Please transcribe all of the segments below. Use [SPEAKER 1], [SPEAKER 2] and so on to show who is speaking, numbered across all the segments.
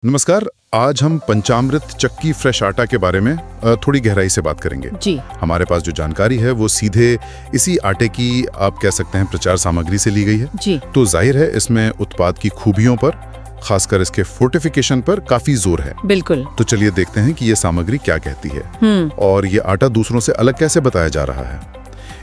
[SPEAKER 1] नमस्कार। आज हम पंचामृत चक्की फ्रेश आटा के बारे में थोड़ी गहराई से बात करेंगे।
[SPEAKER 2] जी।
[SPEAKER 1] हमारे पास जो जानकारी है वो सीधे इसी आटे की आप कह सकते हैं प्रचार सामग्री से ली गई है।
[SPEAKER 2] जी।
[SPEAKER 1] तो जाहिर है इसमें उत्पाद की खूबियों पर, खासकर इसके फोर्टिफिकेशन पर काफी जोर है।
[SPEAKER 2] बिल्कुल।
[SPEAKER 1] तो चलिए देखते हैं कि ये सामग्री क्या कहती है और ये आटा दूसरों से अलग कैसे बताया जा रहा है।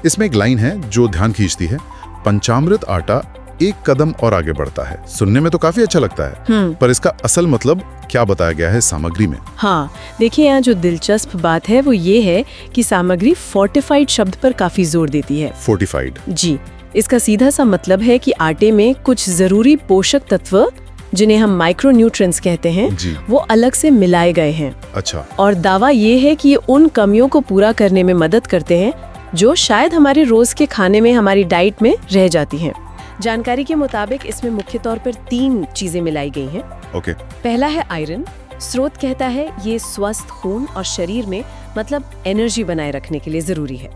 [SPEAKER 1] इसमें एक लाइन है जो ध्यान खींचती है, पंचामृत आटा एक कदम और आगे बढ़ता है। सुनने में तो काफी अच्छा लगता है, पर इसका असल मतलब क्या बताया गया है सामग्री में?
[SPEAKER 2] हाँ, देखिए यहाँ जो दिलचस्प बात है वो ये है कि सामग्री फोर्टिफाइड शब्द पर काफी जोर देती है।
[SPEAKER 1] फोर्टिफाइड?
[SPEAKER 2] जी। इसका सीधा सा मतलब है कि आटे में कुछ जरूरी पोषक तत्व, जिन्हें हम माइक्रोन्यूट्रिएंट्स कहते हैं, वो अलग से मिलाए गए हैं।
[SPEAKER 1] अच्छा।
[SPEAKER 2] और दावा ये है कि ये उन कमियों को पूरा करने में मदद करते हैं जो शायद हमारे रोज के खाने में, हमारी डाइट में रह जाती हैं। जानकारी के मुताबिक इसमें मुख्य तौर पर 3 चीजें मिलाई गई हैं।
[SPEAKER 1] ओके।
[SPEAKER 2] पहला है आयरन। स्रोत कहता है ये स्वस्थ खून और शरीर में मतलब एनर्जी बनाए रखने के लिए जरूरी है।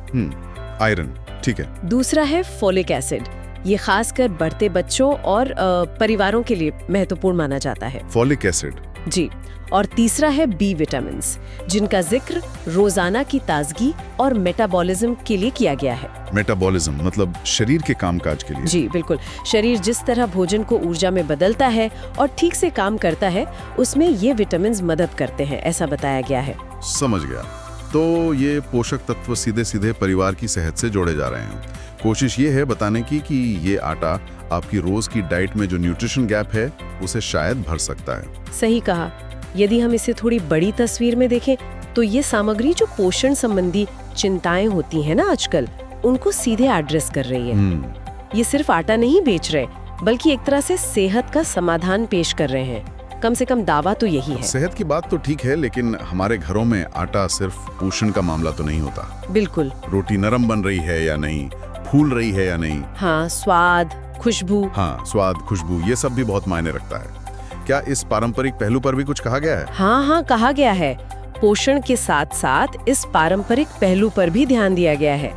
[SPEAKER 1] आयरन, ठीक है।
[SPEAKER 2] दूसरा है फोलिक एसिड। ये खासकर बढ़ते बच्चों और परिवारों के लिए महत्वपूर्ण माना जाता है।
[SPEAKER 1] Folic acid?
[SPEAKER 2] जी। और तीसरा है बी विटामिन्स, जिनका जिक्र रोजाना की ताजगी और मेटाबॉलिज्म के लिए किया गया है।
[SPEAKER 1] मेटाबॉलिज्म मतलब शरीर के कामकाज के लिए?
[SPEAKER 2] जी बिल्कुल। शरीर जिस तरह भोजन को ऊर्जा में बदलता है और ठीक से काम करता है, उसमें ये विटामिन्स मदद करते हैं, ऐसा बताया गया है।
[SPEAKER 1] समझ गया। तो ये पोषक तत्व सीधे सीधे परिवार की सेहत से जोड़े जा रहे हैं। कोशिश ये है बताने की कि ये आटा आपकी रोज की डाइट में जो न्यूट्रिशन गैप है उसे शायद भर सकता है।
[SPEAKER 2] सही कहा। यदि हम इसे थोड़ी बड़ी तस्वीर में देखें तो ये सामग्री जो पोषण संबंधी चिंताएं होती हैं ना आजकल, उनको सीधे एड्रेस कर रही है। ये सिर्फ आटा नहीं बेच रहे, बल्कि एक तरह से सेहत का समाधान पेश कर रहे हैं। कम से कम दावा तो यही है।
[SPEAKER 1] सेहत की बात तो ठीक है, लेकिन हमारे घरों में आटा सिर्फ पोषण का मामला तो नहीं होता।
[SPEAKER 2] बिल्कुल।
[SPEAKER 1] रोटी नरम बन रही है या नहीं, फूल रही है या नहीं।
[SPEAKER 2] हाँ, स्वाद, खुशबू।
[SPEAKER 1] हाँ, स्वाद, खुशबू, ये सब भी बहुत मायने रखता है। क्या इस पारंपरिक पहलू पर भी कुछ कहा गया है?
[SPEAKER 2] हाँ, कहा गया है। पोषण के साथ साथ इस पारंपरिक पहलू पर भी ध्यान दिया गया है।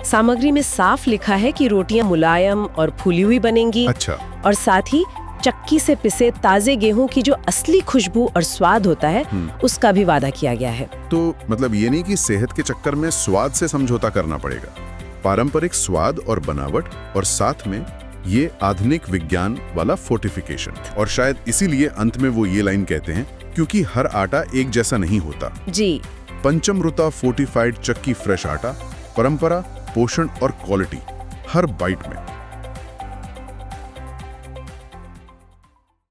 [SPEAKER 2] सामग्री में साफ लिखा है कि रोटियां मुलायम और फूली हुई बनेंगी।
[SPEAKER 1] अच्छा।
[SPEAKER 2] और साथ ही चक्की से पिसे ताजे गेहूं की जो असली खुशबू और स्वाद होता है, उसका भी वादा किया गया है।
[SPEAKER 1] तो मतलब ये नहीं कि सेहत के चक्कर में स्वाद से समझौता करना पड़ेगा। पारंपरिक स्वाद और बनावट, और साथ में ये आधुनिक विज्ञान वाला फोर्टिफिकेशन। और शायद इसीलिए अंत में वो ये लाइन कहते हैं, क्योंकि हर आटा एक जैसा नहीं होता।
[SPEAKER 2] जी।
[SPEAKER 1] पंचमृता फोर्टिफाइड चक्की फ्रेश आटा, परंपरा, पोषण और क्वालिटी हर बाइट में।